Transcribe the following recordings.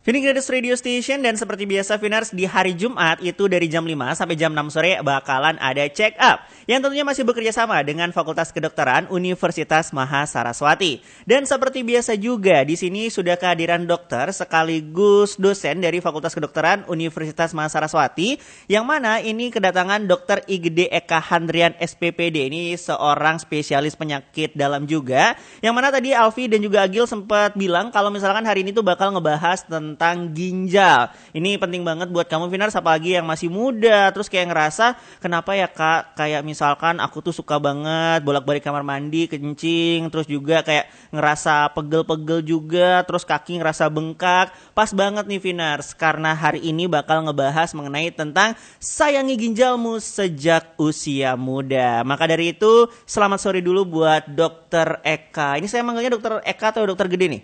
Ini Gratis Radio Station dan seperti biasa Vinars di hari Jumat itu dari jam 5 sampai jam 6 sore bakalan ada check up yang tentunya masih bekerja sama dengan Fakultas Kedokteran Universitas Mahasaraswati. Dan seperti biasa juga di sini sudah kehadiran dokter sekaligus dosen dari Fakultas Kedokteran Universitas Mahasaraswati yang mana ini kedatangan Dr. Igede Eka Handrian SPPD. Ini seorang spesialis penyakit dalam juga yang mana tadi Alfi dan juga Agil sempat bilang kalau misalkan hari ini tuh bakal ngebahas tentang ginjal. Ini penting banget buat kamu Vinars, apalagi yang masih muda terus kayak ngerasa kenapa ya Kak, kayak misalkan aku tuh suka banget bolak-balik kamar mandi kencing, terus juga kayak ngerasa pegel-pegel juga, terus kaki ngerasa bengkak. Pas banget nih Vinars, karena hari ini bakal ngebahas mengenai tentang sayangi ginjalmu sejak usia muda. Maka dari itu selamat sore dulu buat Dr. Eka. Ini saya manggilnya Dr. Eka atau Dr. Gede nih?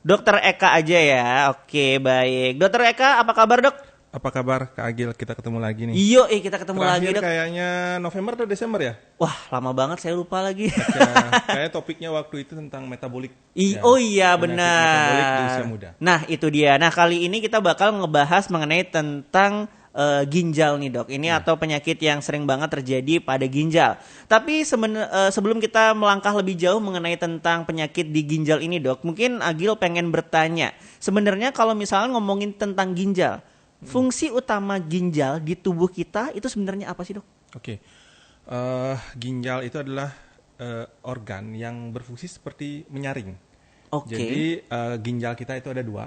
Dokter Eka aja ya. Oke, baik. Dokter Eka, apa kabar, Dok? Apa kabar Kak Agil? Kita ketemu lagi nih. Iyo, kita ketemu lagi, Dok. Kayaknya November atau Desember ya? Wah, lama banget saya lupa lagi. Kayaknya topiknya waktu itu tentang metabolik. Oh iya, benar. Metabolik di usia muda. Nah, itu dia. Nah, kali ini kita bakal ngebahas mengenai tentang ginjal nih dok, ini atau penyakit yang sering banget terjadi pada ginjal. Tapi sebelum kita melangkah lebih jauh mengenai tentang penyakit di ginjal ini dok, mungkin Agil pengen bertanya, sebenarnya kalau misalnya ngomongin tentang ginjal, fungsi utama ginjal di tubuh kita itu sebenarnya apa sih dok? Oke, ginjal itu adalah organ yang berfungsi seperti menyaring. Oke. Jadi ginjal kita itu ada dua,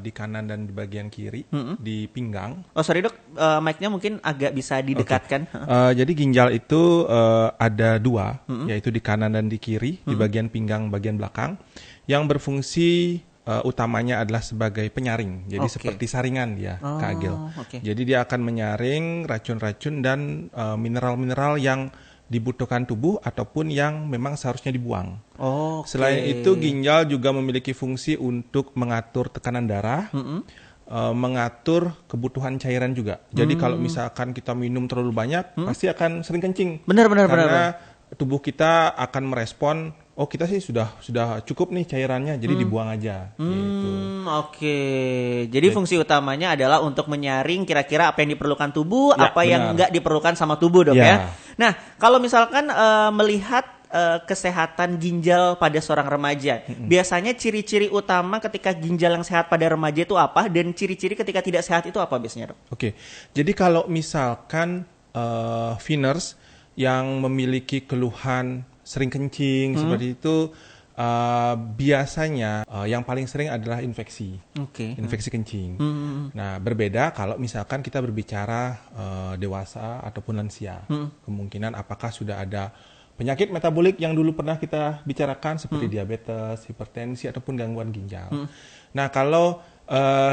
di kanan dan di bagian kiri, di pinggang. Oh sorry dok, mic-nya mungkin agak bisa didekatkan. Jadi ginjal itu ada dua, yaitu di kanan dan di kiri, di bagian pinggang bagian belakang, yang berfungsi utamanya adalah sebagai penyaring. Jadi seperti saringan dia, Kak Agil. Jadi dia akan menyaring racun-racun dan mineral-mineral yang dibutuhkan tubuh ataupun yang memang seharusnya dibuang. Selain itu ginjal juga memiliki fungsi untuk mengatur tekanan darah, mengatur kebutuhan cairan juga. Jadi kalau misalkan kita minum terlalu banyak, pasti akan sering kencing. Benar. Karena tubuh kita akan merespon, oh kita sih sudah cukup nih cairannya, jadi dibuang aja. Gitu. Jadi fungsi utamanya adalah untuk menyaring kira-kira apa yang diperlukan tubuh, apa yang enggak diperlukan sama tubuh dok ya. Nah kalau misalkan melihat kesehatan ginjal pada seorang remaja, biasanya ciri-ciri utama ketika ginjal yang sehat pada remaja itu apa, dan ciri-ciri ketika tidak sehat itu apa biasanya dok? Jadi kalau misalkan Viners yang memiliki keluhan sering kencing seperti itu, biasanya yang paling sering adalah infeksi kencing. Nah berbeda kalau misalkan kita berbicara dewasa ataupun lansia, kemungkinan apakah sudah ada penyakit metabolik yang dulu pernah kita bicarakan seperti diabetes, hipertensi ataupun gangguan ginjal. Nah kalau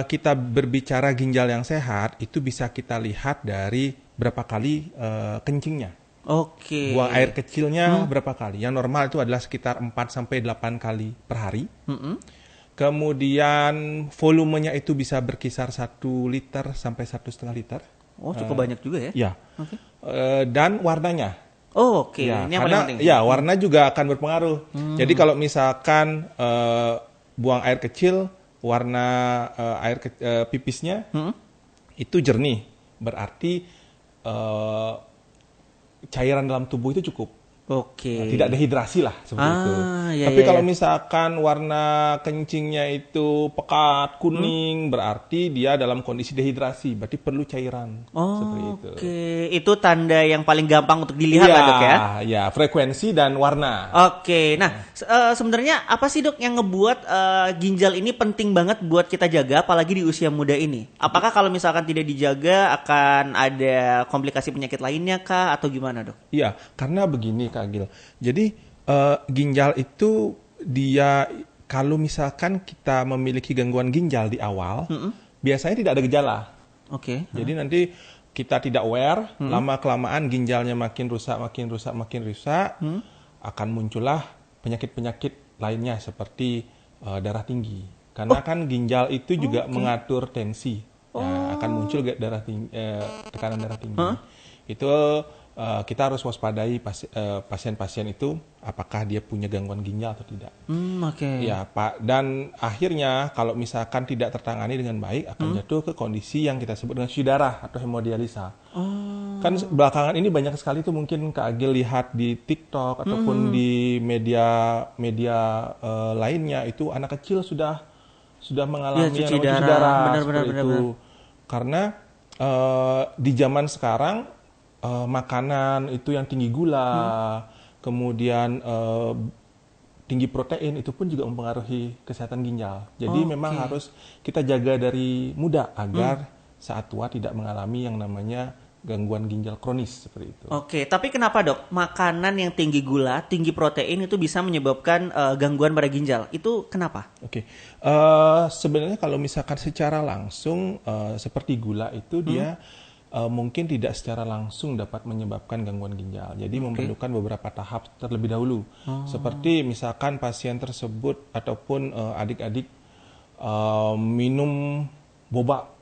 kita berbicara ginjal yang sehat, itu bisa kita lihat dari berapa kali kencingnya. Buang air kecilnya berapa kali? Yang normal itu adalah sekitar 4-8 kali per hari. Kemudian volumenya itu bisa berkisar 1 liter sampai 1,5 liter. Cukup banyak juga ya? Dan warnanya. Ini yang paling penting. Warna juga akan berpengaruh. Jadi kalau misalkan buang air kecil, warna pipisnya itu jernih, berarti cairan dalam tubuh itu cukup. Tidak dehidrasi lah seperti itu. Tapi kalau misalkan warna kencingnya itu pekat, kuning, berarti dia dalam kondisi dehidrasi, berarti perlu cairan. Seperti itu. Itu tanda yang paling gampang untuk dilihat lah dok ya? Ya, frekuensi dan warna. Nah sebenarnya apa sih dok yang ngebuat ginjal ini penting banget buat kita jaga, apalagi di usia muda ini? Apakah kalau misalkan tidak dijaga akan ada komplikasi penyakit lainnya kah atau gimana dok? Iya, karena begini Kak Agil. Jadi ginjal itu dia kalau misalkan kita memiliki gangguan ginjal di awal, biasanya tidak ada gejala. Jadi nanti kita tidak aware, lama-kelamaan ginjalnya makin rusak, akan muncullah penyakit-penyakit lainnya seperti darah tinggi. Karena kan ginjal itu juga mengatur tensi, akan muncul tekanan darah tinggi. Itu kita harus waspadai pasien-pasien itu apakah dia punya gangguan ginjal atau tidak. Ya, Pak. Dan akhirnya kalau misalkan tidak tertangani dengan baik akan jatuh ke kondisi yang kita sebut dengan cuci darah atau hemodialisa. Kan belakangan ini banyak sekali tuh mungkin Kak Agil lihat di TikTok ataupun di media lainnya itu anak kecil sudah mengalami yang cuci namanya cuci darah. darah seperti itu. Karena di zaman sekarang makanan itu yang tinggi gula, kemudian tinggi protein itu pun juga mempengaruhi kesehatan ginjal. Jadi memang harus kita jaga dari muda agar saat tua tidak mengalami yang namanya gangguan ginjal kronis seperti itu. Oke, tapi kenapa dok makanan yang tinggi gula, tinggi protein itu bisa menyebabkan gangguan pada ginjal? Itu kenapa? Oke, sebenarnya kalau misalkan secara langsung seperti gula itu dia mungkin tidak secara langsung dapat menyebabkan gangguan ginjal. Jadi memerlukan beberapa tahap terlebih dahulu. Seperti misalkan pasien tersebut ataupun adik-adik minum boba,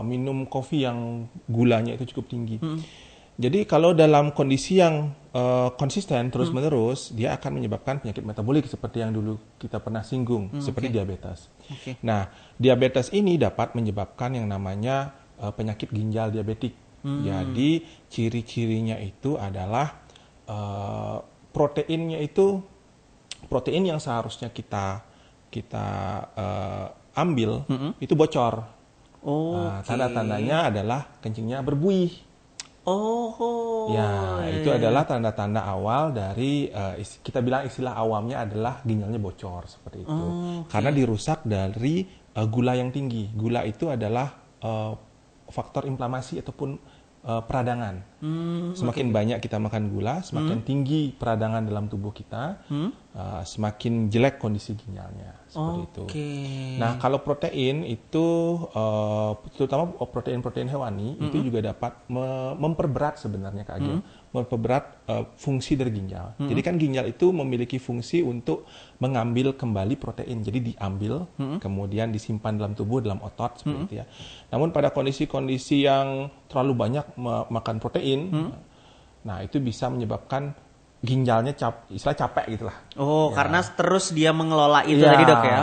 minum kopi yang gulanya itu cukup tinggi. Jadi kalau dalam kondisi yang konsisten terus-menerus, dia akan menyebabkan penyakit metabolik seperti yang dulu kita pernah singgung, seperti diabetes. Nah, diabetes ini dapat menyebabkan yang namanya penyakit ginjal diabetik. Jadi ciri-cirinya itu adalah proteinnya itu protein yang seharusnya kita ambil itu bocor. Tanda-tandanya adalah kencingnya berbuih. Ya, itu adalah tanda-tanda awal dari kita bilang istilah awamnya adalah ginjalnya bocor seperti itu. Karena dirusak dari gula yang tinggi. Gula itu adalah faktor inflamasi ataupun peradangan. Semakin banyak kita makan gula, semakin tinggi peradangan dalam tubuh kita, semakin jelek kondisi ginjalnya. Seperti itu. Nah, kalau protein itu, terutama protein-protein hewani, itu juga dapat memperberat sebenarnya Kak Agil, memperberat fungsi dari ginjal. Jadi kan ginjal itu memiliki fungsi untuk mengambil kembali protein. Jadi diambil, kemudian disimpan dalam tubuh, dalam otot, seperti itu ya. Namun pada kondisi-kondisi yang terlalu banyak makan protein, nah itu bisa menyebabkan ginjalnya istilah capek gitulah. Karena terus dia mengelola itu tadi dok ya.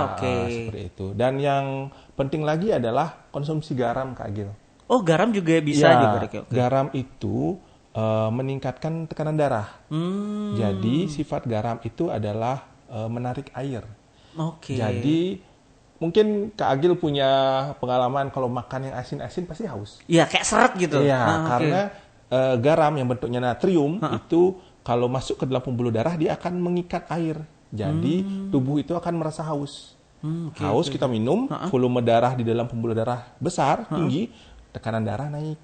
Seperti itu. Dan yang penting lagi adalah konsumsi garam Kak Agil. Garam juga bisa juga dok. Garam itu meningkatkan tekanan darah. Jadi sifat garam itu adalah menarik air. Jadi mungkin Kak Agil punya pengalaman kalau makan yang asin-asin pasti haus. Iya, kayak seret gitu. Iya, karena garam yang bentuknya natrium itu kalau masuk ke dalam pembuluh darah dia akan mengikat air. Jadi tubuh itu akan merasa haus. Haus kita minum, volume darah di dalam pembuluh darah besar, tinggi, tekanan darah naik.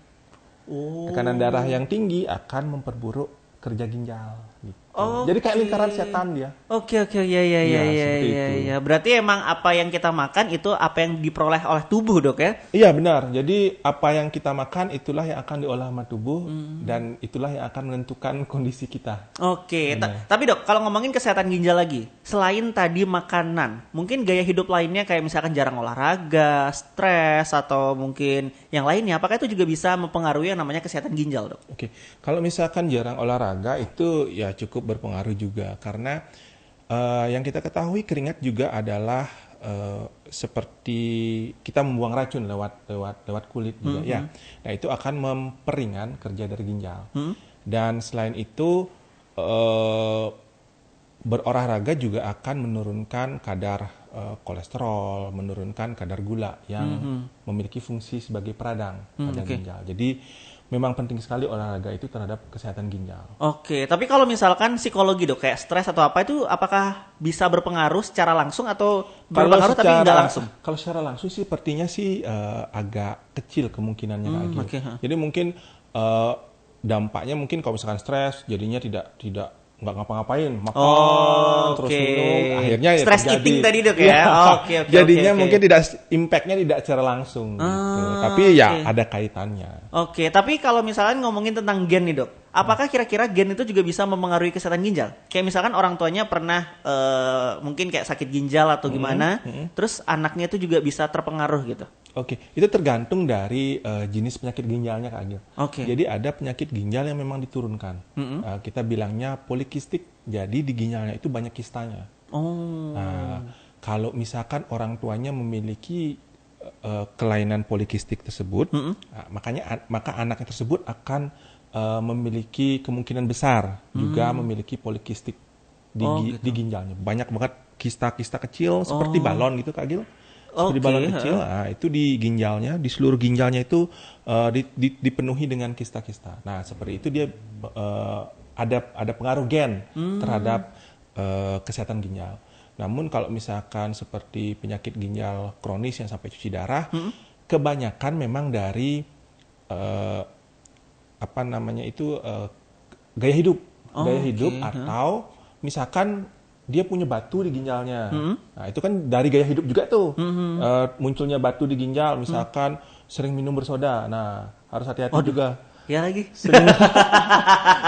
Tekanan darah yang tinggi akan memperburuk kerja ginjal. Gitu. Jadi kayak lingkaran setan dia. Iya. Berarti emang apa yang kita makan itu apa yang diperoleh oleh tubuh dok ya? Iya benar. Jadi apa yang kita makan itulah yang akan diolah sama tubuh dan itulah yang akan menentukan kondisi kita. Tapi dok, kalau ngomongin kesehatan ginjal lagi, selain tadi makanan, mungkin gaya hidup lainnya kayak misalkan jarang olahraga, stres atau mungkin yang lainnya, apakah itu juga bisa mempengaruhi yang namanya kesehatan ginjal dok? Kalau misalkan jarang olahraga itu ya cukup berpengaruh juga karena yang kita ketahui keringat juga adalah seperti kita membuang racun lewat kulit juga ya. Nah itu akan memperingan kerja dari ginjal. Dan selain itu berolahraga juga akan menurunkan kadar kolesterol, menurunkan kadar gula yang memiliki fungsi sebagai peradang pada ginjal. Jadi memang penting sekali olahraga itu terhadap kesehatan ginjal. Tapi kalau misalkan psikologi dok, kayak stres atau apa itu apakah bisa berpengaruh secara langsung atau berpengaruh tapi nggak langsung? Kalau secara langsung sih sepertinya sih agak kecil kemungkinannya lagi. Jadi mungkin dampaknya mungkin kalau misalkan stres jadinya tidak nggak ngapa-ngapain, makan terus minum, akhirnya ya stress eating tadi dok ya. Jadinya mungkin impact-nya tidak secara langsung gitu. Tapi ya ada kaitannya. Tapi kalau misalkan ngomongin tentang gen nih dok, apakah kira-kira gen itu juga bisa mempengaruhi kesehatan ginjal? Kayak misalkan orang tuanya pernah mungkin kayak sakit ginjal atau gimana, terus anaknya itu juga bisa terpengaruh gitu. Oke, itu tergantung dari jenis penyakit ginjalnya Kak Agil. Oke. Jadi ada penyakit ginjal yang memang diturunkan. Kita bilangnya polikistik. Jadi di ginjalnya itu banyak kistanya. Oh. Nah, kalau misalkan orang tuanya memiliki kelainan polikistik tersebut, maka anaknya tersebut akan memiliki kemungkinan besar juga memiliki polikistik Gitu. di ginjalnya. Banyak banget kista-kista kecil seperti balon gitu Kak Agil. Seperti Oke, balon kecil, itu di ginjalnya, di seluruh ginjalnya itu dipenuhi dengan kista-kista. Nah, seperti itu dia ada pengaruh gen terhadap kesehatan ginjal. Namun kalau misalkan seperti penyakit ginjal kronis yang sampai cuci darah, kebanyakan memang dari gaya hidup, atau misalkan dia punya batu di ginjalnya. Nah, itu kan dari gaya hidup juga tuh. Munculnya batu di ginjal, misalkan sering minum bersoda. Nah, harus hati-hati juga. Ya lagi.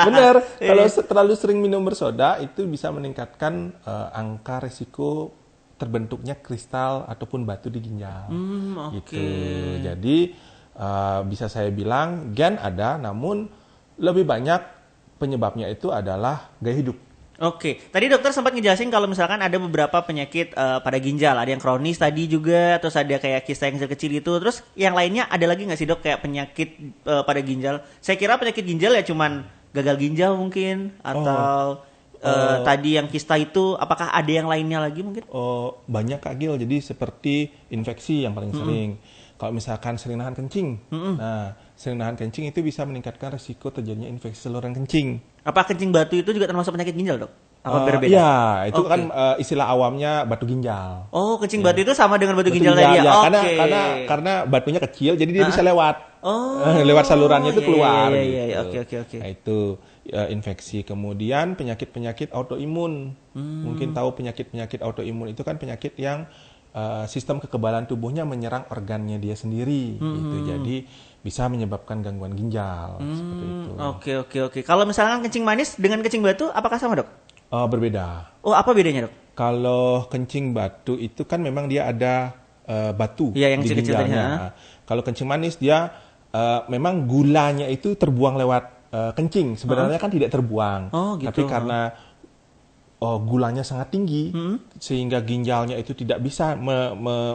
Benar, kalau terlalu sering minum bersoda itu bisa meningkatkan angka resiko terbentuknya kristal ataupun batu di ginjal. Gitu. Jadi bisa saya bilang gen ada, namun lebih banyak penyebabnya itu adalah gaya hidup. Oke, tadi dokter sempat ngejelasin kalau misalkan ada beberapa penyakit pada ginjal, ada yang kronis tadi juga, terus ada kayak kista yang kecil-kecil itu, terus yang lainnya ada lagi nggak sih dok kayak penyakit pada ginjal? Saya kira penyakit ginjal ya cuman gagal ginjal mungkin, atau tadi yang kista itu, apakah ada yang lainnya lagi mungkin? Banyak Kak Gil, jadi seperti infeksi yang paling sering. Kalau misalkan sering nahan kencing, nah sering nahan kencing itu bisa meningkatkan risiko terjadinya infeksi saluran kencing. Apa kencing batu itu juga termasuk penyakit ginjal dok? Apa berbeda? Iya, itu kan istilah awamnya batu ginjal. Oh, kencing batu itu sama dengan batu ginjal tadi ya? Karena batunya kecil, jadi dia bisa lewat. Lewat salurannya itu keluar. Oke. Nah, itu infeksi. Kemudian penyakit-penyakit autoimun. Mungkin tahu penyakit-penyakit autoimun itu kan penyakit yang sistem kekebalan tubuhnya menyerang organnya dia sendiri. Gitu. Jadi bisa menyebabkan gangguan ginjal seperti itu. Oke. Kalau misalkan kencing manis dengan kencing batu, apakah sama dok? Berbeda. Oh, apa bedanya dok? Kalau kencing batu itu kan memang dia ada batu ya, yang di kecil-kecil ginjalnya. Kalau kencing manis dia memang gulanya itu terbuang lewat kencing. Sebenarnya kan tidak terbuang. Gitu. Tapi karena gulanya sangat tinggi, sehingga ginjalnya itu tidak bisa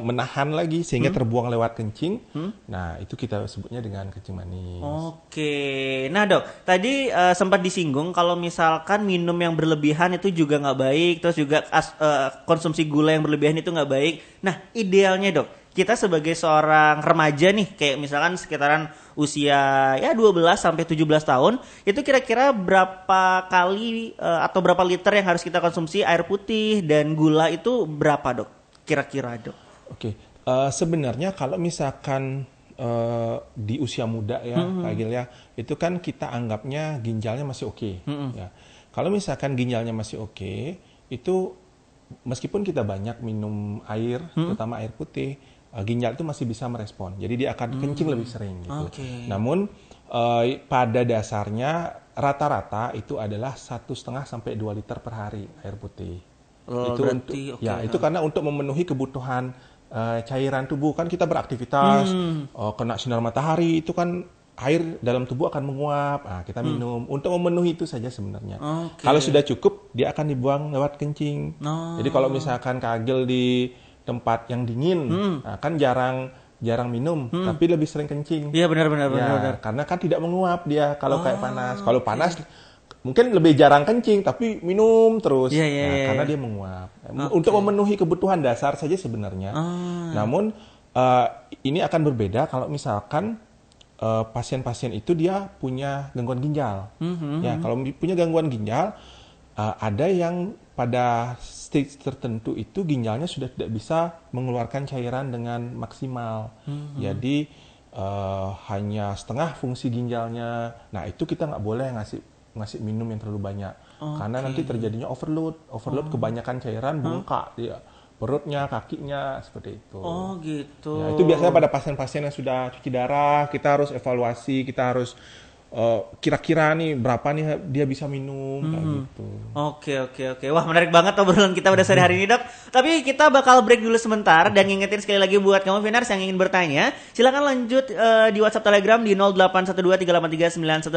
menahan lagi, sehingga terbuang lewat kencing. Nah, itu kita sebutnya dengan kencing manis. Oke. Nah dok, tadi sempat disinggung kalau misalkan minum yang berlebihan itu juga nggak baik, terus juga konsumsi gula yang berlebihan itu nggak baik. Nah, idealnya dok, kita sebagai seorang remaja nih, kayak misalkan sekitaran usia ya 12 sampai 17 tahun, itu kira-kira berapa kali atau berapa liter yang harus kita konsumsi air putih dan gula itu berapa dok? Kira-kira dok? Oke, sebenarnya kalau misalkan di usia muda ya, Kak Gil ya, itu kan kita anggapnya ginjalnya masih oke. Ya. Kalau misalkan ginjalnya masih oke, itu meskipun kita banyak minum air, terutama air putih, ginjal itu masih bisa merespon. Jadi dia akan kencing lebih sering gitu. Namun pada dasarnya rata-rata itu adalah 1,5 sampai 2 liter per hari air putih. Itu berarti, itu karena untuk memenuhi kebutuhan cairan tubuh. Kan kita beraktivitas, kena sinar matahari, itu kan air dalam tubuh akan menguap. Nah, kita minum untuk memenuhi itu saja sebenarnya. Kalau sudah cukup, dia akan dibuang lewat kencing. Jadi kalau misalkan Kak Agil di tempat yang dingin, kan jarang minum, tapi lebih sering kencing. Iya benar. Karena kan tidak menguap dia kalau kayak panas. Kalau panas mungkin lebih jarang kencing, tapi minum terus. Karena dia menguap. Untuk memenuhi kebutuhan dasar saja sebenarnya. Namun ini akan berbeda kalau misalkan pasien-pasien itu dia punya gangguan ginjal. Ya, kalau punya gangguan ginjal, ada yang pada stage tertentu itu ginjalnya sudah tidak bisa mengeluarkan cairan dengan maksimal. Jadi hanya setengah fungsi ginjalnya. Nah, itu kita nggak boleh ngasih minum yang terlalu banyak. Karena nanti terjadinya overload kebanyakan cairan bengkak dia. Perutnya, kakinya, seperti itu. Gitu. Ya, itu biasanya pada pasien-pasien yang sudah cuci darah, kita harus evaluasi, kita harus kira-kira nih berapa nih dia bisa minum kayak gitu. Oke. Wah, menarik banget obrolan kita pada sore hari ini, Dok. Tapi kita bakal break dulu sebentar dan ngingetin sekali lagi buat kamu Vinars yang ingin bertanya, silakan lanjut di WhatsApp Telegram di 0812383910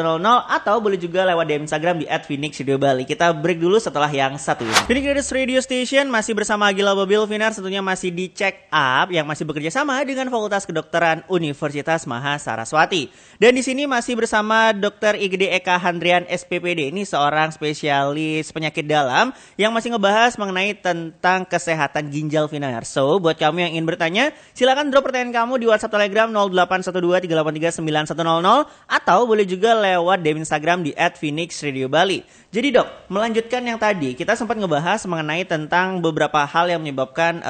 atau boleh juga lewat DM Instagram di @phoenixstudiobali. Kita break dulu setelah yang satu ini. Phoenix Radio Station masih bersama Agila Bobil Vinars, tentunya masih di Check Up yang masih bekerja sama dengan Fakultas Kedokteran Universitas Mahasaraswati. Dan di sini masih bersama Dr. Igede Eka Handrian SPPD, ini seorang spesialis penyakit dalam yang masih ngebahas mengenai tentang kesehatan ginjal Vinars. So, buat kamu yang ingin bertanya, silakan drop pertanyaan kamu di WhatsApp Telegram 0812383910 atau boleh juga lewat DM Instagram di @phoenixradiobali. Jadi dok, melanjutkan yang tadi, kita sempat ngebahas mengenai tentang beberapa hal yang menyebabkan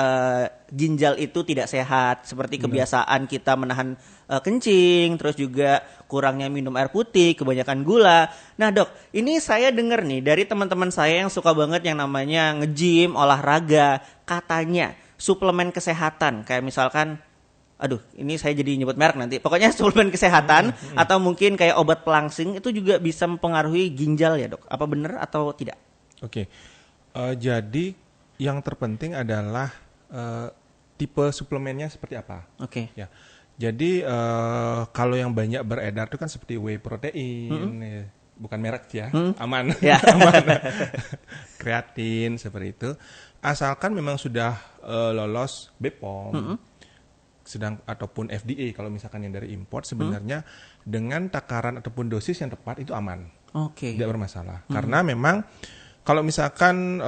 ginjal itu tidak sehat, seperti kebiasaan kita menahan kencing, terus juga kurangnya minum air putih, kebanyakan gula. Nah dok, ini saya dengar nih dari teman-teman saya yang suka banget yang namanya nge-gym, olahraga, katanya suplemen kesehatan, kayak misalkan, aduh ini saya jadi nyebut merek nanti, pokoknya suplemen kesehatan atau mungkin kayak obat pelangsing itu juga bisa mempengaruhi ginjal ya dok, apa benar atau tidak? Oke, jadi yang terpenting adalah tipe suplemennya seperti apa. Oke. Ya. Jadi kalau yang banyak beredar itu kan seperti whey protein, ya, bukan merek ya, aman, Ya. aman. Kreatin seperti itu. Asalkan memang sudah lolos BPOM, sedang ataupun FDA kalau misalkan yang dari import sebenarnya dengan takaran ataupun dosis yang tepat itu aman, tidak bermasalah. Karena memang kalau misalkan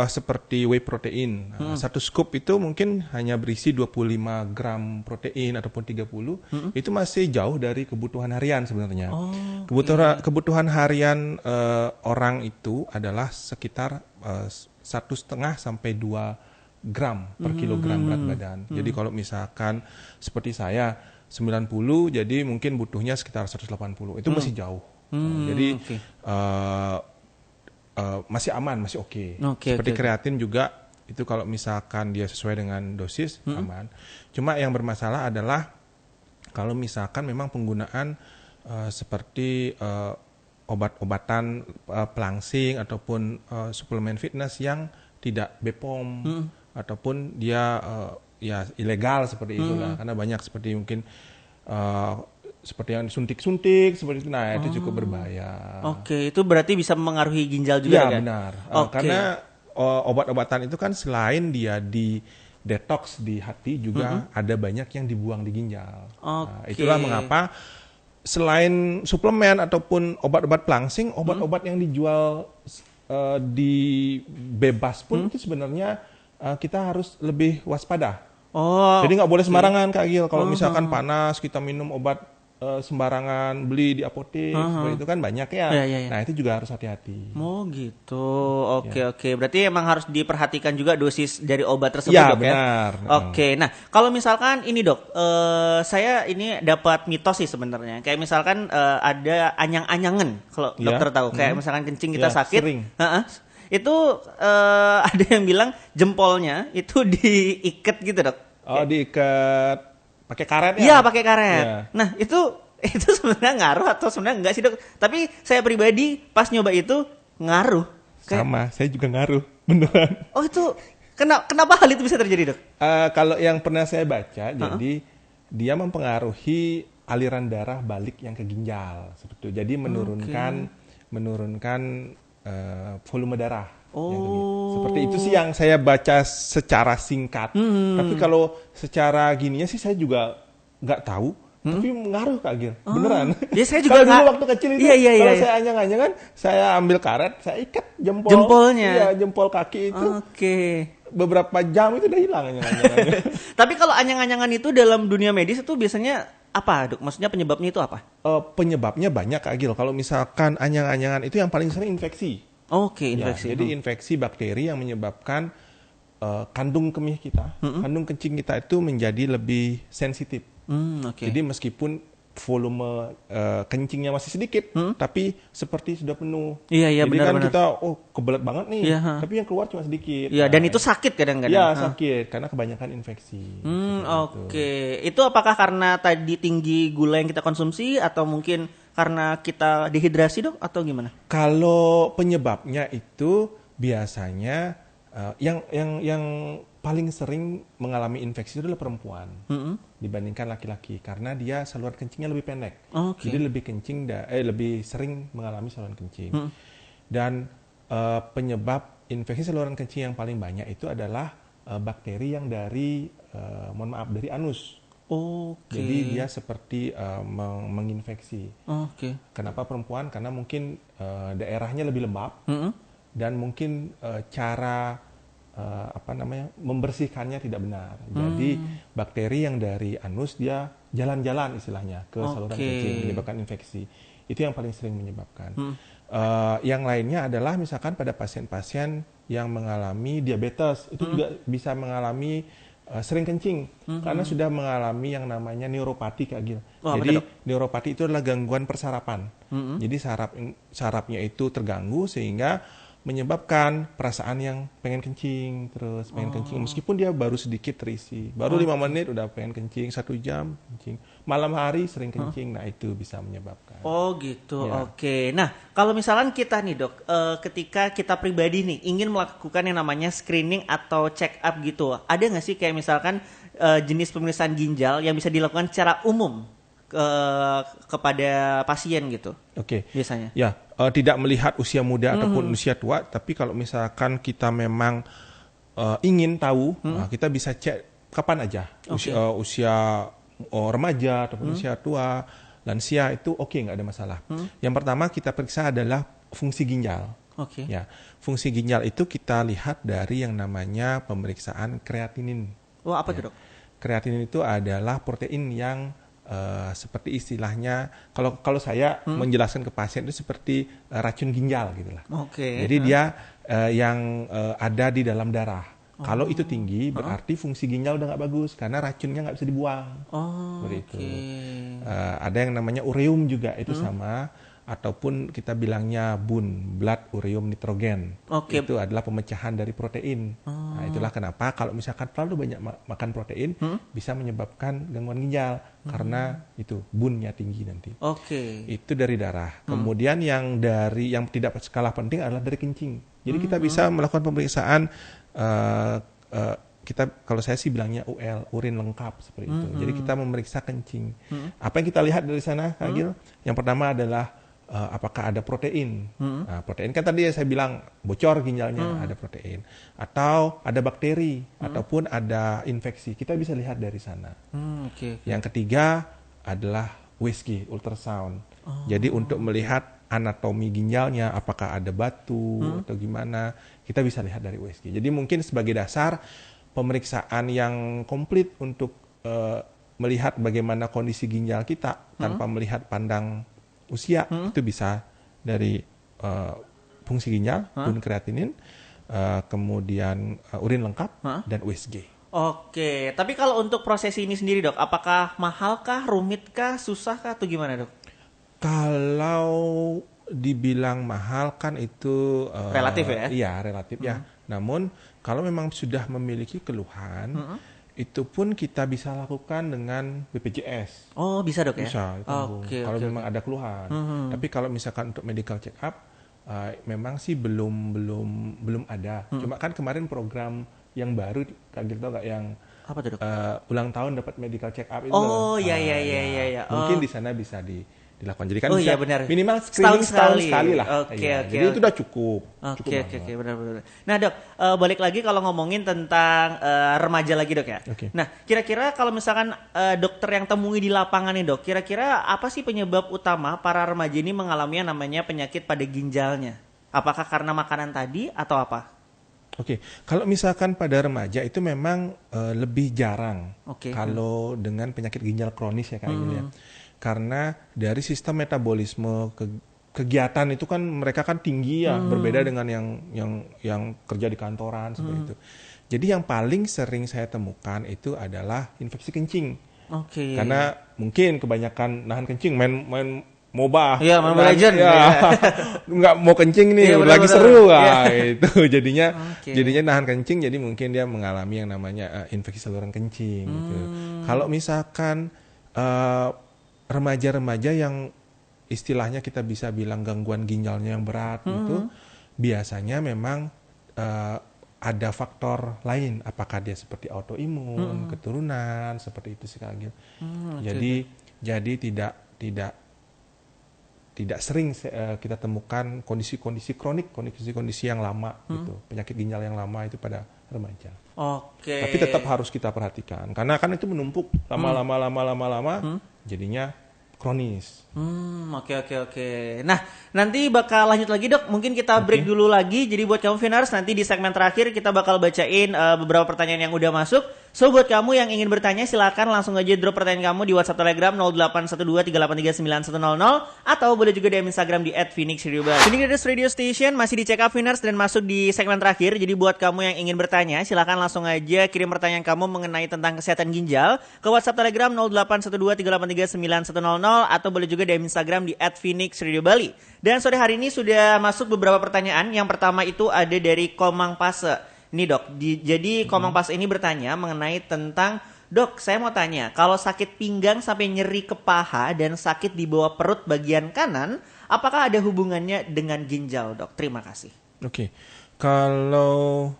seperti whey protein, satu scoop itu mungkin hanya berisi 25 gram protein ataupun 30, itu masih jauh dari kebutuhan harian sebenarnya. Kebutuhan harian orang itu adalah sekitar 1,5 sampai 2 gram per kilogram berat badan. Jadi kalau misalkan seperti saya 90, jadi mungkin butuhnya sekitar 180, itu masih jauh. Jadi masih aman, masih oke. Seperti kreatin juga itu kalau misalkan dia sesuai dengan dosis aman. Cuma yang bermasalah adalah kalau misalkan memang penggunaan seperti obat-obatan pelangsing ataupun suplemen fitness yang tidak BPOM ataupun dia ya ilegal seperti itulah, karena banyak seperti mungkin seperti yang suntik-suntik seperti itu, nah itu cukup berbahaya. Oke, itu berarti bisa mempengaruhi ginjal juga kan? Ya benar, karena obat-obatan itu kan selain dia di detox di hati juga ada banyak yang dibuang di ginjal. Nah, itulah mengapa selain suplemen ataupun obat-obat pelangsing, obat-obat yang dijual di bebas pun itu sebenarnya kita harus lebih waspada. Jadi nggak boleh sembarangan Kak Gil. Kalau misalkan panas kita minum obat sembarangan, beli di apotek seperti itu kan banyak ya. Nah itu juga harus hati-hati. Oh gitu, oke. Berarti emang harus diperhatikan juga dosis dari obat tersebut ya, dok benar. ya? Oke, nah kalau misalkan ini dok, saya ini dapat mitos sih sebenarnya. Kayak misalkan ada anyang-anyangan, kalau dokter tahu. Kayak misalkan kencing kita sakit. Itu ada yang bilang jempolnya itu diikat gitu dok. Diikat pakai karet ya? Iya, pakai karet. Ya. Nah, itu sebenarnya ngaruh atau sebenarnya enggak sih, Dok? Tapi saya pribadi pas nyoba itu ngaruh. Sama, saya juga ngaruh, beneran. Oh, itu kenapa hal itu bisa terjadi, Dok? Kalau yang pernah saya baca, jadi dia mempengaruhi aliran darah balik yang ke ginjal, seperti itu. Jadi menurunkan volume darah. Seperti itu sih yang saya baca secara singkat. Tapi kalau secara gininya sih saya juga nggak tahu. Tapi mengaruh Kak Gil, beneran. Ya saya juga kalau dulu waktu kecil itu, kalau saya anyang-anyangan, saya ambil karet, saya ikat jempolnya. Iya, jempol kaki itu. Beberapa jam itu udah hilang anyang-anyangannya. Tapi kalau anyang-anyangan itu dalam dunia medis itu biasanya apa, Dok? Maksudnya penyebabnya itu apa? Penyebabnya banyak Kak Gil. Kalau misalkan anyang-anyangan itu yang paling sering infeksi. Infeksi. Ya, jadi infeksi bakteri yang menyebabkan kandung kemih kita, kandung kencing kita itu menjadi lebih sensitif. Jadi meskipun volume kencingnya masih sedikit, tapi seperti sudah penuh. Jadi kan kita kebelet banget nih, tapi yang keluar cuma sedikit. Iya, dan itu sakit kadang-kadang. Iya, sakit karena kebanyakan infeksi. Itu apakah karena tadi tinggi gula yang kita konsumsi atau mungkin karena kita dehidrasi, Dok, atau gimana? Kalau penyebabnya itu biasanya Yang paling sering mengalami infeksi itu adalah perempuan dibandingkan laki-laki karena dia saluran kencingnya lebih pendek. Jadi lebih lebih sering mengalami saluran kencing. Dan penyebab infeksi saluran kencing yang paling banyak itu adalah bakteri yang dari dari anus. Jadi dia seperti menginfeksi. Kenapa perempuan? Karena mungkin daerahnya lebih lembab dan mungkin cara membersihkannya tidak benar. Jadi bakteri yang dari anus dia jalan-jalan istilahnya ke saluran kencing menyebabkan infeksi. Itu yang paling sering menyebabkan. Yang lainnya adalah misalkan pada pasien-pasien yang mengalami diabetes itu juga bisa mengalami sering kencing karena sudah mengalami yang namanya neuropati Kak Gil. Jadi neuropati itu adalah gangguan persarapan. Jadi sarafnya itu terganggu sehingga menyebabkan perasaan yang pengen kencing meskipun dia baru sedikit terisi, baru 5 menit udah pengen kencing, 1 jam kencing, malam hari sering kencing. Nah itu bisa menyebabkan. Oke. Nah kalau misalkan kita nih dok, ketika kita pribadi nih ingin melakukan yang namanya screening atau check up gitu, ada nggak sih kayak misalkan jenis pemeriksaan ginjal yang bisa dilakukan secara umum kepada pasien gitu? Biasanya tidak melihat usia muda ataupun usia tua, tapi kalau misalkan kita memang ingin tahu, kita bisa cek kapan aja, usia remaja ataupun usia tua, lansia itu nggak ada masalah. Yang pertama kita periksa adalah fungsi ginjal. Fungsi ginjal itu kita lihat dari yang namanya pemeriksaan kreatinin. Apa itu dok? Kreatinin itu adalah protein yang seperti istilahnya kalau saya menjelaskan ke pasien itu seperti racun ginjal gitulah. Jadi dia yang ada di dalam darah. Kalau itu tinggi berarti fungsi ginjal udah nggak bagus karena racunnya nggak bisa dibuang. Seperti itu. Ada yang namanya ureum juga itu sama, ataupun kita bilangnya BUN, blood ureum nitrogen. Itu adalah pemecahan dari protein. Nah, itulah kenapa kalau misalkan terlalu banyak makan protein bisa menyebabkan gangguan ginjal karena itu BUN-nya tinggi nanti. Itu dari darah. Kemudian yang tidak kalah penting adalah dari kencing. Jadi kita bisa melakukan pemeriksaan kalau saya sih bilangnya UL, urin lengkap seperti itu. Jadi kita memeriksa kencing. Apa yang kita lihat dari sana, Kak Gil? Yang pertama adalah apakah ada protein. Nah, protein kan tadi saya bilang bocor ginjalnya, ada protein. Atau ada bakteri, ataupun ada infeksi. Kita bisa lihat dari sana. Yang ketiga adalah USG, ultrasound. Jadi untuk melihat anatomi ginjalnya, apakah ada batu atau gimana, kita bisa lihat dari USG. Jadi mungkin sebagai dasar pemeriksaan yang komplit untuk melihat bagaimana kondisi ginjal kita tanpa melihat pandang usia, itu bisa dari fungsi ginjal, BUN kreatinin, kemudian urin lengkap, dan USG. Tapi kalau untuk proses ini sendiri dok, apakah mahalkah, rumitkah, susahkah atau gimana dok? Kalau dibilang mahal kan itu relatif ya? Iya relatif ya. Namun kalau memang sudah memiliki keluhan, itu pun kita bisa lakukan dengan BPJS. Bisa dok ya? Bisa ditanggung kalau memang ada keluhan. Tapi kalau misalkan untuk medical check up, memang sih belum ada. Cuma kan kemarin program yang baru, Kak Gil tau gak yang apa tuh dok? Ulang tahun dapat medical check up itu. Iya. Mungkin di sana bisa dilakukan. Jadi kan bisa minimal screening setahun sekali lah. Jadi itu udah cukup. Benar. Nah dok, balik lagi kalau ngomongin tentang remaja lagi dok ya. Nah kira-kira kalau misalkan dokter yang temui di lapangan nih dok, kira-kira apa sih penyebab utama para remaja ini mengalami yang namanya penyakit pada ginjalnya? Apakah karena makanan tadi atau apa? Kalau misalkan pada remaja itu memang lebih jarang kalau dengan penyakit ginjal kronis ya Kak Gil ya. Karena dari sistem metabolisme kegiatan itu kan mereka kan tinggi ya, berbeda dengan yang kerja di kantoran seperti itu. Jadi yang paling sering saya temukan itu adalah infeksi kencing. Karena mungkin kebanyakan nahan kencing, main MOBA. Iya, Mobile Legends. Nggak mau kencing nih, lagi seru itu. Jadinya nahan kencing, jadi mungkin dia mengalami yang namanya infeksi saluran kencing gitu. Kalau misalkan remaja-remaja yang istilahnya kita bisa bilang gangguan ginjalnya yang berat itu biasanya memang ada faktor lain, apakah dia seperti autoimun, keturunan, seperti itu sih Kak Agil. Jadi tidak sering kita temukan kondisi-kondisi kronik, kondisi-kondisi yang lama gitu, penyakit ginjal yang lama itu pada remaja. Tapi tetap harus kita perhatikan karena kan itu menumpuk lama-lama, jadinya kronis. Oke. Nah, nanti bakal lanjut lagi dok. Mungkin kita break dulu lagi. Jadi buat kamu Vinars, nanti di segmen terakhir kita bakal bacain beberapa pertanyaan yang udah masuk. So buat kamu yang ingin bertanya silakan langsung aja drop pertanyaan kamu di WhatsApp Telegram 0812383900 atau boleh juga DM Instagram di @phoenixradiobali. Phoenix Radio Station masih di check up Vinars dan masuk di segmen terakhir. Jadi buat kamu yang ingin bertanya silakan langsung aja kirim pertanyaan kamu mengenai tentang kesehatan ginjal ke WhatsApp Telegram 0812383900 atau boleh juga DM Instagram di @phoenixradiobali. Dan sore hari ini sudah masuk beberapa pertanyaan. Yang pertama itu ada dari Komang Pase. Nih dok, jadi Komang Pase ini bertanya mengenai tentang, dok saya mau tanya, kalau sakit pinggang sampai nyeri ke paha dan sakit di bawah perut bagian kanan, apakah ada hubungannya dengan ginjal dok? Terima kasih. Oke, kalau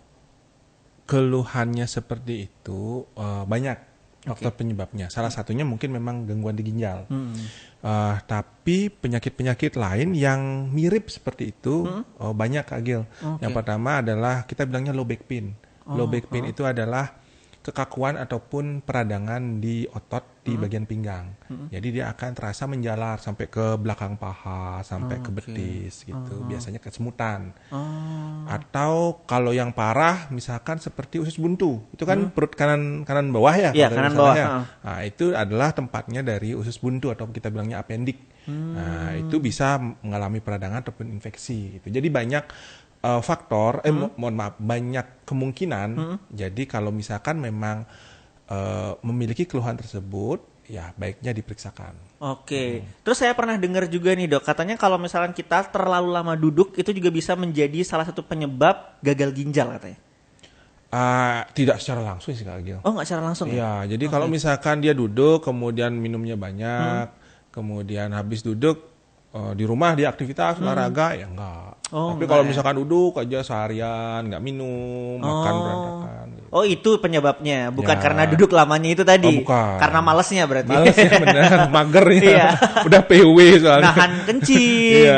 keluhannya seperti itu banyak faktor penyebabnya. Salah satunya mungkin memang gangguan di ginjal. Tapi penyakit-penyakit lain yang mirip seperti itu banyak Kak Agil. Yang pertama adalah kita bilangnya low back pain. Low back pain itu adalah kekakuan ataupun peradangan di otot di bagian pinggang. Jadi dia akan terasa menjalar sampai ke belakang paha, sampai ke betis gitu. Biasanya kesemutan. Atau kalau yang parah misalkan seperti usus buntu. Itu kan perut kanan bawah ya. Iya, kanan bawah. Nah, itu adalah tempatnya dari usus buntu atau kita bilangnya apendik. Nah, itu bisa mengalami peradangan ataupun infeksi gitu. Jadi banyak faktor, banyak kemungkinan. Jadi kalau misalkan memang memiliki keluhan tersebut, ya baiknya diperiksakan. Terus saya pernah dengar juga nih dok, katanya kalau misalkan kita terlalu lama duduk itu juga bisa menjadi salah satu penyebab gagal ginjal katanya. Tidak secara langsung sih Kak Agil. Nggak secara langsung ya? Jadi kalau misalkan dia duduk, kemudian minumnya banyak, kemudian habis duduk di rumah dia aktivitas olahraga ya enggak. Tapi kalau misalkan duduk aja seharian nggak minum, makan berantakan. Itu penyebabnya, bukan karena duduk lamanya itu tadi. Bukan. Karena malesnya berarti. Malesnya benar, magernya. Udah PW soalnya. Nahan kencing.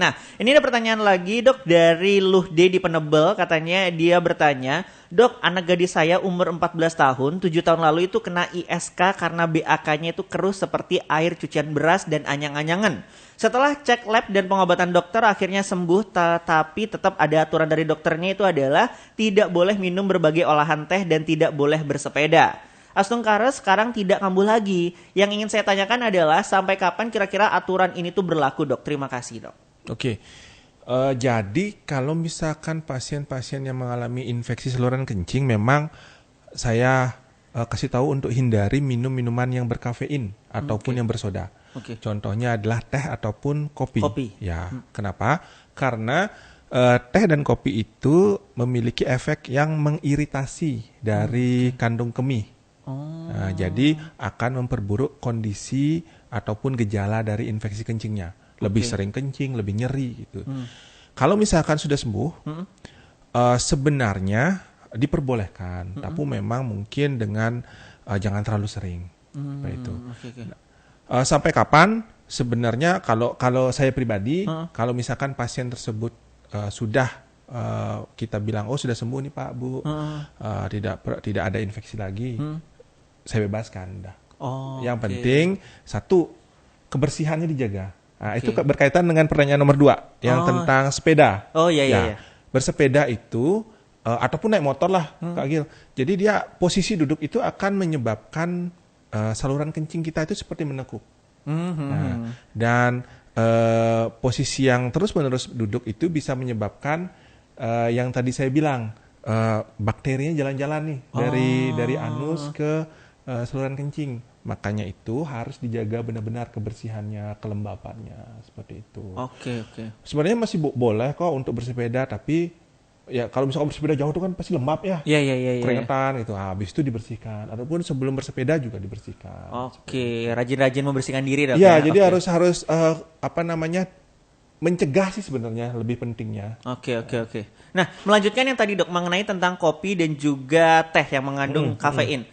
Nah ini ada pertanyaan lagi dok dari Luhde di Penebel. Katanya dia bertanya, dok anak gadis saya umur 14 tahun, 7 tahun lalu itu kena ISK karena BAK-nya itu keruh seperti air cucian beras dan anyang-anyangan. Setelah cek lab dan pengobatan dokter akhirnya sembuh, tapi tetap ada aturan dari dokternya itu adalah tidak boleh minum berbagai olahan teh dan tidak boleh bersepeda. Astungkares sekarang tidak kambuh lagi. Yang ingin saya tanyakan adalah sampai kapan kira-kira aturan ini tuh berlaku dok? Terima kasih dok. Jadi kalau misalkan pasien-pasien yang mengalami infeksi saluran kencing memang saya kasih tahu untuk hindari minum minuman yang berkafein ataupun yang bersoda. Contohnya adalah teh ataupun kopi. Ya, kenapa? Karena teh dan kopi itu memiliki efek yang mengiritasi dari kandung kemih. Jadi akan memperburuk kondisi ataupun gejala dari infeksi kencingnya. Lebih sering kencing, lebih nyeri gitu. Kalau misalkan sudah sembuh, sebenarnya diperbolehkan, tapi memang mungkin dengan jangan terlalu sering. Itu. Sampai kapan? Sebenarnya kalau saya pribadi, kalau misalkan pasien tersebut sudah kita bilang sudah sembuh nih Pak Bu, tidak ada infeksi lagi, saya bebaskan dah. Yang penting satu, kebersihannya dijaga. Itu berkaitan dengan pertanyaan nomor 2 yang tentang sepeda. Iya. Bersepeda itu ataupun naik motor lah Kak Agil. Jadi dia posisi duduk itu akan menyebabkan saluran kencing kita itu seperti menekuk. Dan posisi yang terus-menerus duduk itu bisa menyebabkan yang tadi saya bilang bakterinya jalan-jalan nih dari anus ke saluran kencing. Makanya itu harus dijaga benar-benar kebersihannya, kelembapannya seperti itu. Sebenarnya masih boleh kok untuk bersepeda, tapi ya kalau misalkan bersepeda jauh itu kan pasti lembab ya. Keringetan gitu. Habis itu dibersihkan. Ataupun sebelum bersepeda juga dibersihkan. Rajin-rajin membersihkan diri dok. Jadi harus mencegah sih sebenarnya lebih pentingnya. Oke. Nah, melanjutkan yang tadi dok mengenai tentang kopi dan juga teh yang mengandung kafein.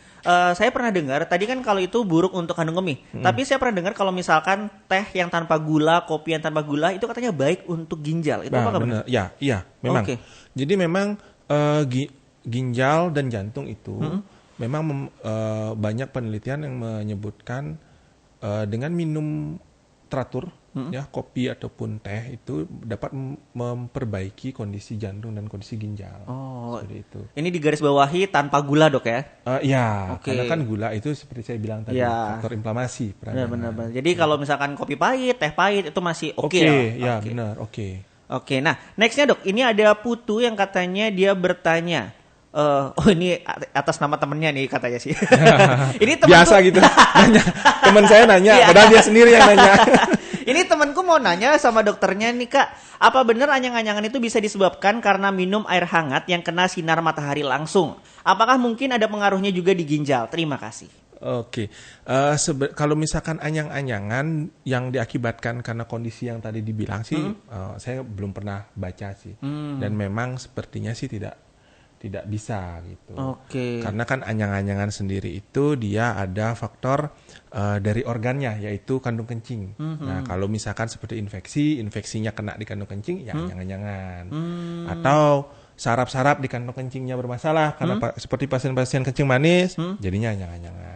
Saya pernah dengar tadi kan kalau itu buruk untuk kandung kemih. Tapi saya pernah dengar kalau misalkan teh yang tanpa gula, kopi yang tanpa gula itu katanya baik untuk ginjal. Itu apakah benar? Ya, iya, memang. Oke. Jadi memang ginjal dan jantung itu memang banyak penelitian yang menyebutkan dengan minum teratur ya kopi ataupun teh itu dapat memperbaiki kondisi jantung dan kondisi ginjal. Seperti itu. Ini digarisbawahi tanpa gula dok ya? Ya, karena kan gula itu seperti saya bilang tadi faktor inflamasi. Benar. Jadi kalau misalkan kopi pahit, teh pahit itu masih oke. Ya benar, oke. Oke, nah nextnya dok, ini ada Putu yang katanya dia bertanya. Ini atas nama temennya nih katanya sih. Ini biasa gitu. Nanya. Teman saya nanya, padahal dia sendiri yang nanya. Ini temanku mau nanya sama dokternya nih kak, apa benar anyang-anyangan itu bisa disebabkan karena minum air hangat yang kena sinar matahari langsung? Apakah mungkin ada pengaruhnya juga di ginjal? Terima kasih. Oke, kalau misalkan anyang-anyangan yang diakibatkan karena kondisi yang tadi dibilang sih, saya belum pernah baca sih. Dan memang sepertinya sih tidak bisa gitu. Karena kan anyang-anyangan sendiri itu dia ada faktor dari organnya yaitu kandung kencing. Nah, kalau misalkan seperti infeksinya kena di kandung kencing ya anyang-anyangan. Atau saraf-saraf di kantong kencingnya bermasalah karena seperti pasien-pasien kencing manis jadinya anyang-anyangan.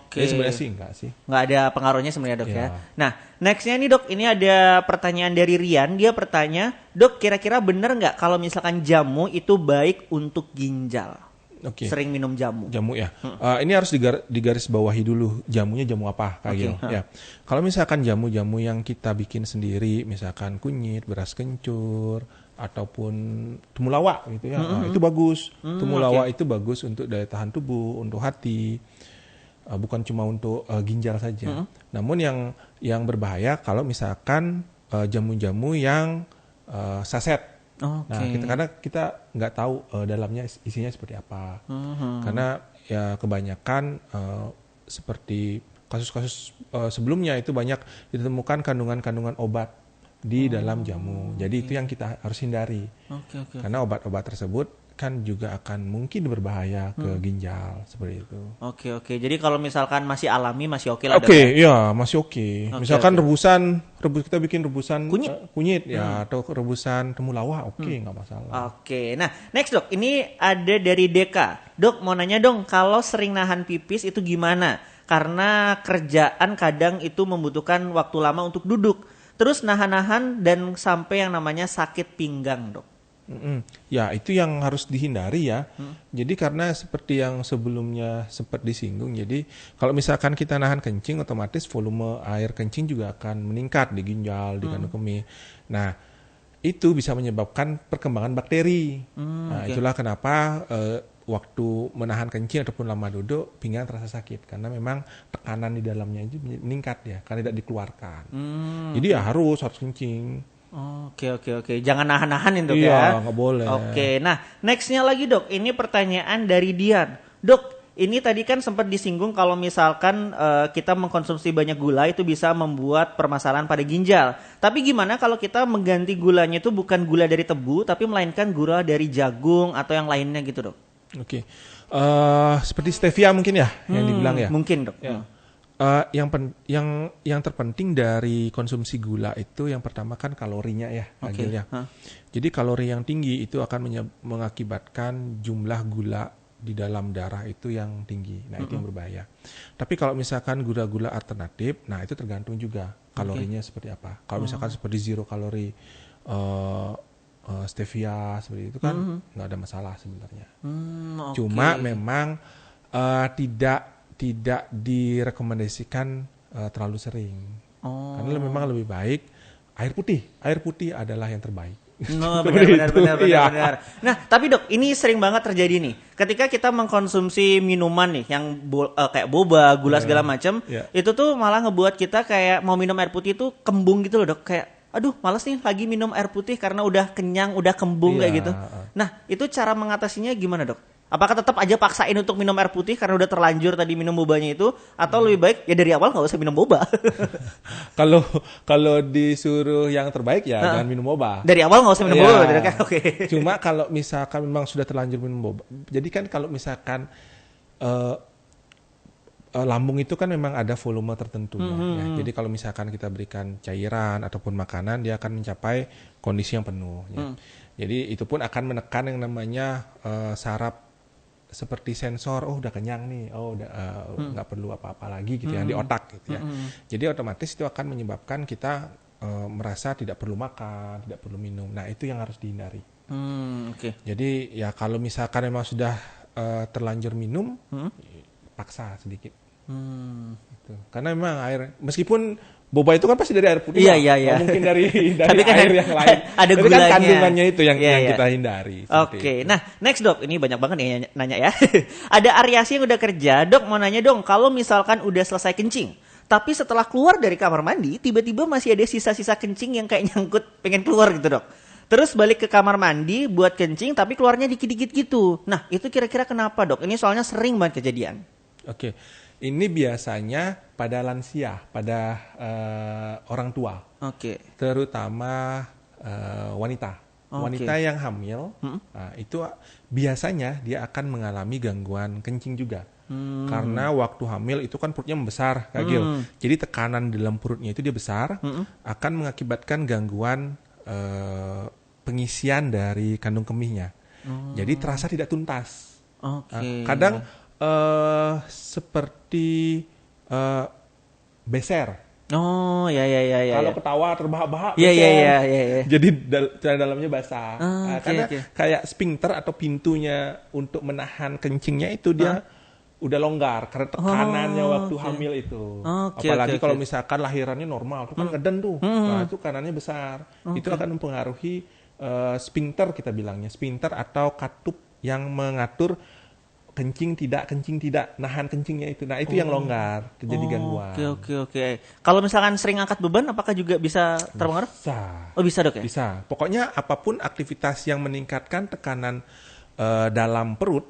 Jadi sebenarnya sih enggak sih. Enggak ada pengaruhnya sebenarnya dok ya. Nah, nextnya nih dok, ini ada pertanyaan dari Rian. Dia bertanya, dok kira-kira bener nggak kalau misalkan jamu itu baik untuk ginjal? Sering minum jamu. Jamu ya. Ini harus digarisbawahi dulu jamunya jamu apa kayak gitu. Ya. Kalau misalkan jamu-jamu yang kita bikin sendiri, misalkan kunyit, beras kencur, ataupun temulawak gitu ya, itu bagus. Temulawak itu bagus untuk daya tahan tubuh, untuk hati, bukan cuma untuk ginjal saja. Namun yang berbahaya kalau misalkan jamu-jamu yang saset. Nah, karena kita nggak tahu dalamnya isinya seperti apa. Karena ya kebanyakan seperti kasus-kasus sebelumnya itu banyak ditemukan kandungan-kandungan obat di dalam jamu. Jadi itu yang kita harus hindari. Karena obat-obat tersebut kan juga akan mungkin berbahaya ke ginjal seperti itu. Jadi kalau misalkan masih alami masih oke lah. Ya masih oke. Misalkan kita bikin rebusan kunyit ya atau rebusan temulawak nggak masalah. Nah next dok, ini ada dari Deka. Dok mau nanya dong, kalau sering nahan pipis itu gimana? Karena kerjaan kadang itu membutuhkan waktu lama untuk duduk. Terus nahan-nahan dan sampai yang namanya sakit pinggang dok. Ya itu yang harus dihindari ya. Jadi karena seperti yang sebelumnya sempat disinggung, jadi kalau misalkan kita nahan kencing, otomatis volume air kencing juga akan meningkat di ginjal, di kandung kemih. Nah itu bisa menyebabkan perkembangan bakteri. Itulah kenapa waktu menahan kencing ataupun lama duduk pinggang terasa sakit karena memang tekanan di dalamnya itu meningkat ya karena tidak dikeluarkan. Jadi ya harus kencing. Jangan nahan-nahanin dok ya. Iya, nggak boleh. Nah nextnya lagi dok, ini pertanyaan dari Dian. Dok, ini tadi kan sempat disinggung kalau misalkan kita mengkonsumsi banyak gula itu bisa membuat permasalahan pada ginjal. Tapi gimana kalau kita mengganti gulanya itu bukan gula dari tebu, tapi melainkan gula dari jagung atau yang lainnya gitu dok? Seperti stevia mungkin ya yang dibilang ya. Mungkin dok. Ya. Yang terpenting dari konsumsi gula itu yang pertama kan kalorinya ya, Agilnya. Jadi kalori yang tinggi itu akan mengakibatkan jumlah gula di dalam darah itu yang tinggi. Nah itu yang berbahaya. Tapi kalau misalkan gula-gula alternatif, nah itu tergantung juga kalorinya seperti apa. Kalau misalkan seperti zero kalori stevia seperti itu kan nggak ada masalah sebenarnya. Cuma memang tidak direkomendasikan terlalu sering. Karena memang lebih baik air putih. Air putih adalah yang terbaik. Benar. Nah, tapi dok, ini sering banget terjadi nih. Ketika kita mengkonsumsi minuman nih yang kayak boba, gula segala macam, itu tuh malah ngebuat kita kayak mau minum air putih itu kembung gitu loh, dok. Kayak aduh, malas nih lagi minum air putih karena udah kenyang, udah kembung kayak gitu. Nah, itu cara mengatasinya gimana, dok? Apakah tetap aja paksain untuk minum air putih karena udah terlanjur tadi minum bobanya itu, atau lebih baik ya dari awal nggak usah minum boba? Kalau kalau disuruh yang terbaik ya jangan minum boba. Dari awal nggak usah minum boba, berarti kan? Oke. Cuma kalau misalkan memang sudah terlanjur minum boba, jadi kan kalau misalkan lambung itu kan memang ada volume tertentu ya. Jadi kalau misalkan kita berikan cairan ataupun makanan, dia akan mencapai kondisi yang penuh. Ya. Jadi itu pun akan menekan yang namanya saraf seperti sensor, oh udah kenyang nih, oh udah nggak perlu apa-apa lagi gitu ya di otak gitu ya. Jadi otomatis itu akan menyebabkan kita merasa tidak perlu makan, tidak perlu minum. Nah itu yang harus dihindari. Jadi ya kalau misalkan memang sudah terlanjur minum, paksa sedikit. Gitu. Karena memang air, meskipun boba itu kan pasti dari air putih, iya. mungkin dari Tapi kan air yang lain. Ada tapi gulanya. Kan kandungannya itu yang kita hindari. Oke, nah next dok, ini banyak banget nih nanya ya. Ada Aryasi yang udah kerja, dok mau nanya dong, kalau misalkan udah selesai kencing, tapi setelah keluar dari kamar mandi, tiba-tiba masih ada sisa-sisa kencing yang kayak nyangkut pengen keluar gitu dok. Terus balik ke kamar mandi buat kencing, tapi keluarnya dikit-dikit gitu. Nah itu kira-kira kenapa dok? Ini soalnya sering banget kejadian. Oke. Ini biasanya pada lansia, pada orang tua, terutama wanita. Wanita yang hamil, itu biasanya dia akan mengalami gangguan kencing juga. Karena waktu hamil itu kan perutnya membesar, Kak Gil. Jadi tekanan dalam perutnya itu dia besar, akan mengakibatkan gangguan pengisian dari kandung kemihnya. Jadi terasa tidak tuntas. Kadang seperti beser. Oh, ya. Kalau ketawa terbahak-bahak beser. Iya. Jadi dalamnya basah. Karena kayak sphincter atau pintunya untuk menahan kencingnya itu dia udah longgar karena tekanannya waktu hamil itu. Apalagi kalau misalkan lahirannya normal, itu kan ngeden tuh. Nah, itu kanannya besar. Itu akan mempengaruhi sphincter kita bilangnya, sphincter atau katup yang mengatur kencing tidak, nahan kencingnya itu. Nah, itu yang longgar, terjadi gangguan. Oke. Kalau misalkan sering angkat beban, apakah juga bisa terpengaruh? Bisa. Oh, bisa dok ya? Bisa. Pokoknya apapun aktivitas yang meningkatkan tekanan dalam perut,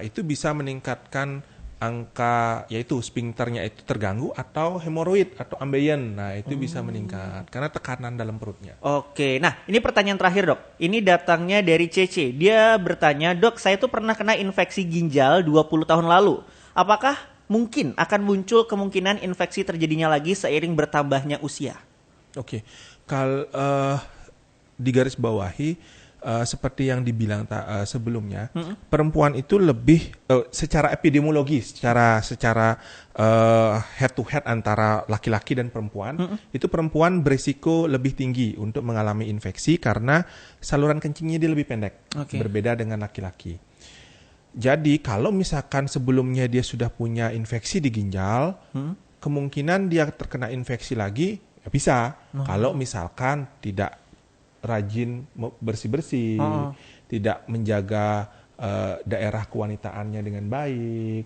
itu bisa meningkatkan angka, yaitu sphincternya itu terganggu atau hemoroid atau ambeien. Nah, itu bisa meningkat karena tekanan dalam perutnya. Oke, nah ini pertanyaan terakhir dok. Ini datangnya dari Cece. Dia bertanya, dok saya tuh pernah kena infeksi ginjal 20 tahun lalu. Apakah mungkin akan muncul kemungkinan infeksi terjadinya lagi seiring bertambahnya usia? Oke, kalau digarisbawahi, seperti yang dibilang sebelumnya, perempuan itu lebih secara epidemiologis, secara head to head antara laki-laki dan perempuan, itu perempuan berisiko lebih tinggi untuk mengalami infeksi karena saluran kencingnya dia lebih pendek, berbeda dengan laki-laki. Jadi kalau misalkan sebelumnya dia sudah punya infeksi di ginjal, kemungkinan dia terkena infeksi lagi ya bisa. Kalau misalkan tidak rajin bersih-bersih, tidak menjaga daerah kewanitaannya dengan baik,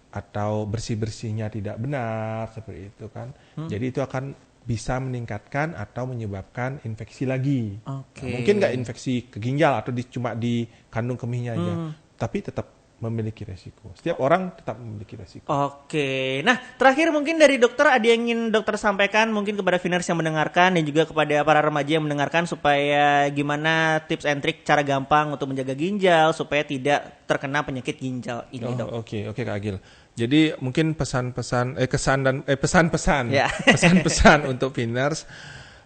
atau bersih-bersihnya tidak benar, seperti itu kan. Jadi itu akan bisa meningkatkan atau menyebabkan infeksi lagi. Nah, mungkin nggak infeksi ke ginjal atau cuma di kandung kemihnya aja, tapi tetap memiliki resiko. Setiap orang tetap memiliki resiko. Oke. Nah, terakhir mungkin dari dokter ada yang ingin dokter sampaikan mungkin kepada Viners yang mendengarkan dan juga kepada para remaja yang mendengarkan supaya gimana tips and trick cara gampang untuk menjaga ginjal supaya tidak terkena penyakit ginjal ini, dok. Oke Kak Agil. Jadi mungkin pesan-pesan pesan-pesan Yeah. pesan-pesan untuk Viners.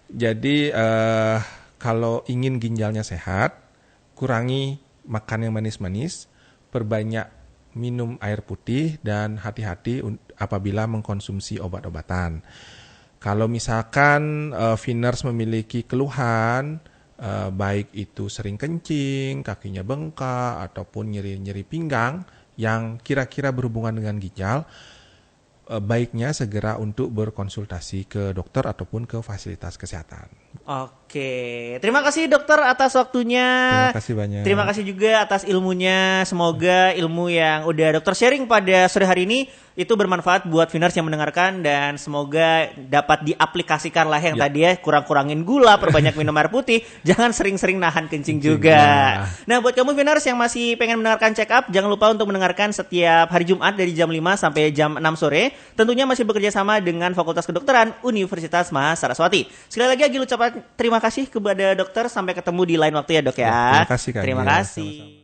Jadi kalau ingin ginjalnya sehat, kurangi makan yang manis-manis, perbanyak minum air putih, dan hati-hati apabila mengkonsumsi obat-obatan. Kalau misalkan Viners memiliki keluhan, baik itu sering kencing, kakinya bengkak, ataupun nyeri-nyeri pinggang yang kira-kira berhubungan dengan ginjal, baiknya segera untuk berkonsultasi ke dokter ataupun ke fasilitas kesehatan. Oke, terima kasih dokter atas waktunya. Terima kasih banyak. Terima kasih juga atas ilmunya. Semoga ilmu yang udah dokter sharing pada sore hari ini itu bermanfaat buat Vinars yang mendengarkan dan semoga dapat diaplikasikan lah yang tadi ya, kurang-kurangin gula, perbanyak minum air putih, jangan sering-sering nahan kencing juga. Nah, buat kamu Vinars yang masih pengen mendengarkan check up, jangan lupa untuk mendengarkan setiap hari Jumat dari jam 5 sampai jam 6 sore. Tentunya masih bekerja sama dengan Fakultas Kedokteran Universitas Mahasaraswati. Sekali lagi Agil ucapkan terima kasih kepada dokter, sampai ketemu di lain waktu ya dok ya. Terima kasih Kak. Terima kasih. Sama-sama.